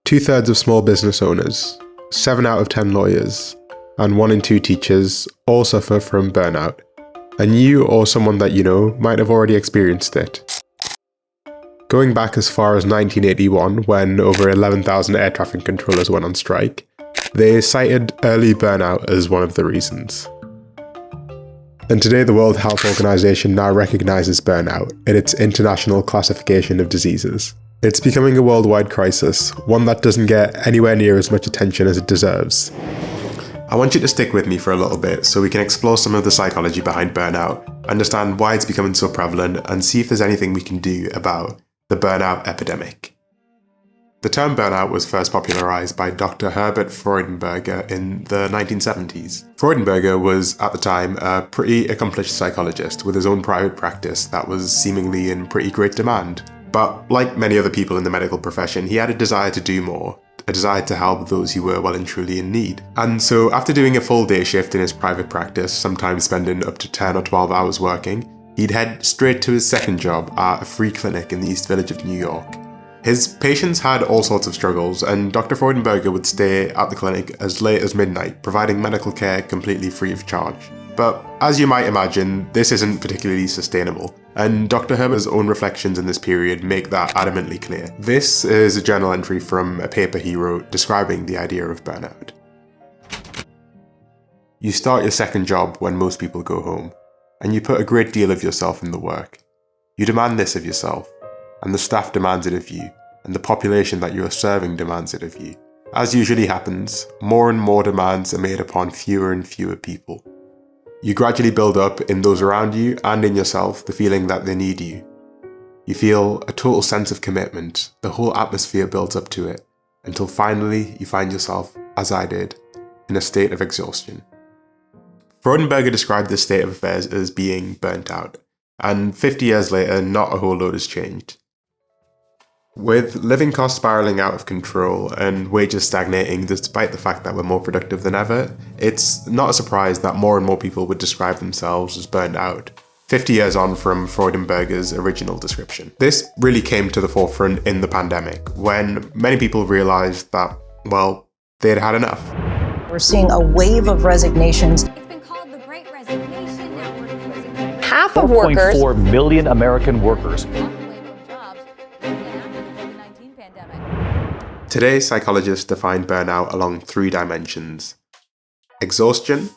2/3 of small business owners, 7 out of 10 lawyers, and 1 in 2 teachers all suffer from burnout, and you or someone that you know might have already experienced it. Going back as far as 1981, when over 11,000 air traffic controllers went on strike, they cited early burnout as one of the reasons. And today the World Health Organization now recognizes burnout in its international classification of diseases. It's becoming a worldwide crisis, one that doesn't get anywhere near as much attention as it deserves. I want you to stick with me for a little bit so we can explore some of the psychology behind burnout, understand why it's becoming so prevalent, and see if there's anything we can do about the burnout epidemic. The term burnout was first popularized by Dr. Herbert Freudenberger in the 1970s. Freudenberger was, at the time, a pretty accomplished psychologist with his own private practice that was seemingly in pretty great demand. But like many other people in the medical profession, he had a desire to do more, a desire to help those who were well and truly in need. And so after doing a full day shift in his private practice, sometimes spending up to 10 or 12 hours working, he'd head straight to his second job at a free clinic in the East Village of New York. His patients had all sorts of struggles, and Dr. Freudenberger would stay at the clinic as late as midnight, providing medical care completely free of charge. But as you might imagine, this isn't particularly sustainable, and Dr. Herbert's own reflections in this period make that adamantly clear. This is a journal entry from a paper he wrote describing the idea of burnout. You start your second job when most people go home, and you put a great deal of yourself in the work. You demand this of yourself, and the staff demands it of you, and the population that you are serving demands it of you. As usually happens, more and more demands are made upon fewer and fewer people. You gradually build up in those around you and in yourself the feeling that they need you. You feel a total sense of commitment, the whole atmosphere builds up to it, until finally you find yourself, as I did, in a state of exhaustion. Freudenberger described this state of affairs as being burnt out, and 50 years later, not a whole load has changed. With living costs spiralling out of control and wages stagnating despite the fact that we're more productive than ever, it's not a surprise that more and more people would describe themselves as burned out, 50 years on from Freudenberger's original description. This really came to the forefront in the pandemic, when many people realized that, well, they'd had enough. We're seeing a wave of resignations. It's been called the Great Resignation. Half of workers, 4.4 million American workers. Today, psychologists define burnout along 3 dimensions. Exhaustion,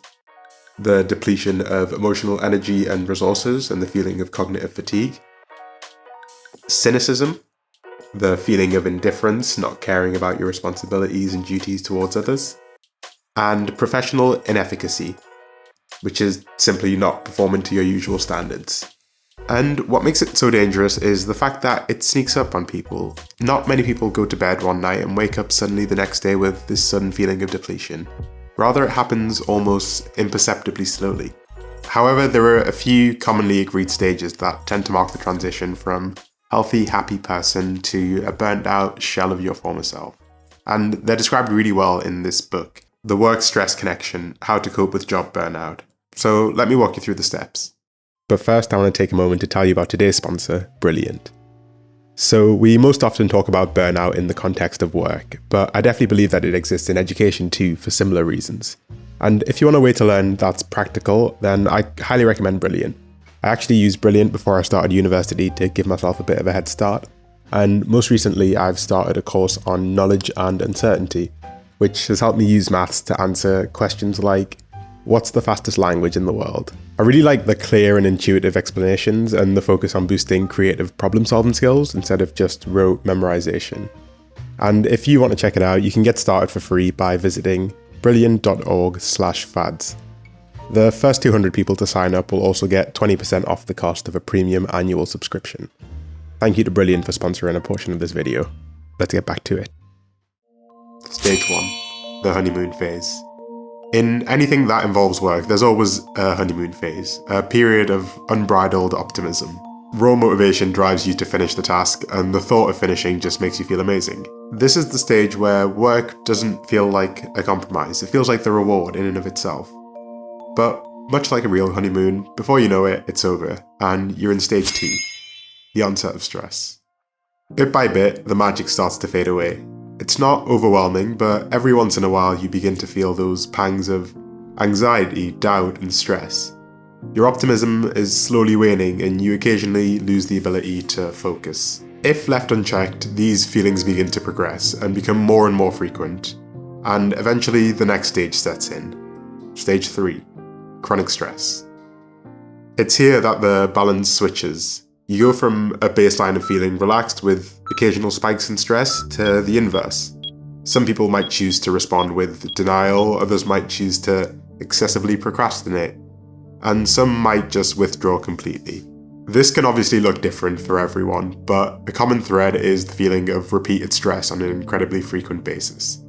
the depletion of emotional energy and resources and the feeling of cognitive fatigue. Cynicism, the feeling of indifference, not caring about your responsibilities and duties towards others. And professional inefficacy, which is simply not performing to your usual standards. And what makes it so dangerous is the fact that it sneaks up on people. Not many people go to bed one night and wake up suddenly the next day with this sudden feeling of depletion. Rather, it happens almost imperceptibly slowly. However, there are a few commonly agreed stages that tend to mark the transition from healthy, happy person to a burnt out shell of your former self. And they're described really well in this book, The Work-Stress Connection, How to Cope with Job Burnout. So let me walk you through the steps. But first, I want to take a moment to tell you about today's sponsor, Brilliant. So we most often talk about burnout in the context of work, but I definitely believe that it exists in education too for similar reasons. And if you want a way to learn that's practical, then I highly recommend Brilliant. I actually used Brilliant before I started university to give myself a bit of a head start. And most recently, I've started a course on knowledge and uncertainty, which has helped me use maths to answer questions like, what's the fastest language in the world? I really like the clear and intuitive explanations and the focus on boosting creative problem-solving skills instead of just rote memorization. And if you want to check it out, you can get started for free by visiting brilliant.org/fads. The first 200 people to sign up will also get 20% off the cost of a premium annual subscription. Thank you to Brilliant for sponsoring a portion of this video. Let's get back to it. Stage 1. The honeymoon phase. In anything that involves work, there's always a honeymoon phase, a period of unbridled optimism. Raw motivation drives you to finish the task, and the thought of finishing just makes you feel amazing. This is the stage where work doesn't feel like a compromise, it feels like the reward in and of itself. But much like a real honeymoon, before you know it, it's over, and you're in stage 2, the onset of stress. Bit by bit, the magic starts to fade away. It's not overwhelming, but every once in a while you begin to feel those pangs of anxiety, doubt, and stress. Your optimism is slowly waning and you occasionally lose the ability to focus. If left unchecked, these feelings begin to progress and become more and more frequent, and eventually the next stage sets in. Stage 3. Chronic stress. It's here that the balance switches. You go from a baseline of feeling relaxed with occasional spikes in stress to the inverse. Some people might choose to respond with denial, others might choose to excessively procrastinate, and some might just withdraw completely. This can obviously look different for everyone, but a common thread is the feeling of repeated stress on an incredibly frequent basis.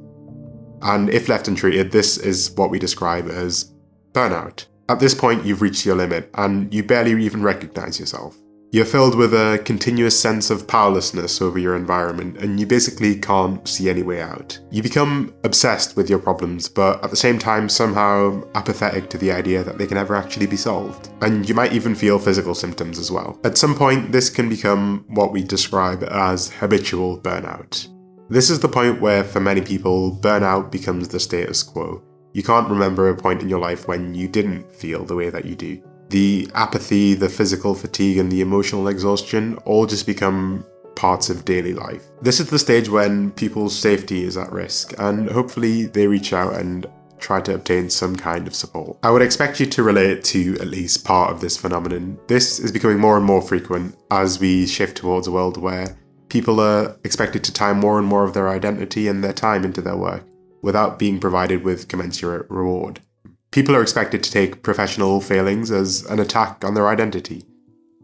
And if left untreated, this is what we describe as burnout. At this point, you've reached your limit, and you barely even recognize yourself. You're filled with a continuous sense of powerlessness over your environment, and you basically can't see any way out. You become obsessed with your problems, but at the same time somehow apathetic to the idea that they can ever actually be solved. And you might even feel physical symptoms as well. At some point, this can become what we describe as habitual burnout. This is the point where, for many people, burnout becomes the status quo. You can't remember a point in your life when you didn't feel the way that you do. The apathy, the physical fatigue, and the emotional exhaustion all just become parts of daily life. This is the stage when people's safety is at risk, and hopefully they reach out and try to obtain some kind of support. I would expect you to relate to at least part of this phenomenon. This is becoming more and more frequent as we shift towards a world where people are expected to tie more and more of their identity and their time into their work without being provided with commensurate reward. People are expected to take professional failings as an attack on their identity.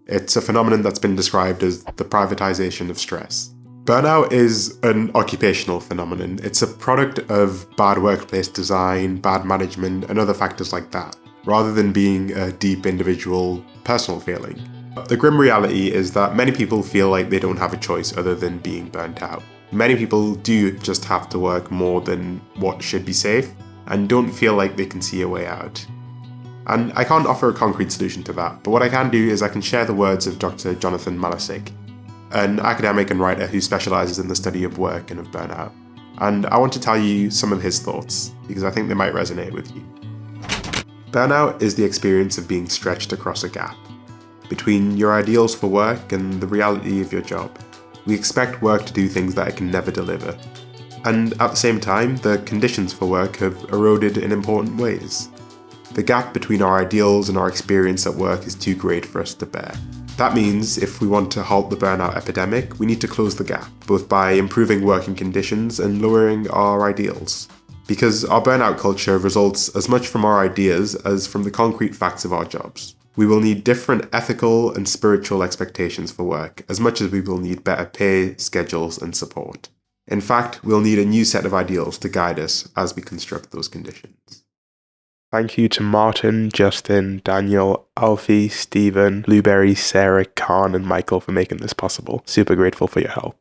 It's a phenomenon that's been described as the privatization of stress. Burnout is an occupational phenomenon. It's a product of bad workplace design, bad management, and other factors like that, rather than being a deep individual personal failing. The grim reality is that many people feel like they don't have a choice other than being burnt out. Many people do just have to work more than what should be safe, and don't feel like they can see a way out. And I can't offer a concrete solution to that, but what I can do is I can share the words of Dr. Jonathan Malesic, an academic and writer who specialises in the study of work and of burnout. And I want to tell you some of his thoughts, because I think they might resonate with you. Burnout is the experience of being stretched across a gap between your ideals for work and the reality of your job. We expect work to do things that it can never deliver. And at the same time, the conditions for work have eroded in important ways. The gap between our ideals and our experience at work is too great for us to bear. That means if we want to halt the burnout epidemic, we need to close the gap, both by improving working conditions and lowering our ideals. Because our burnout culture results as much from our ideas as from the concrete facts of our jobs. We will need different ethical and spiritual expectations for work, as much as we will need better pay, schedules, and support. In fact, we'll need a new set of ideals to guide us as we construct those conditions. Thank you to Martin, Justin, Daniel, Alfie, Stephen, Blueberry, Sarah, Khan, and Michael for making this possible. Super grateful for your help.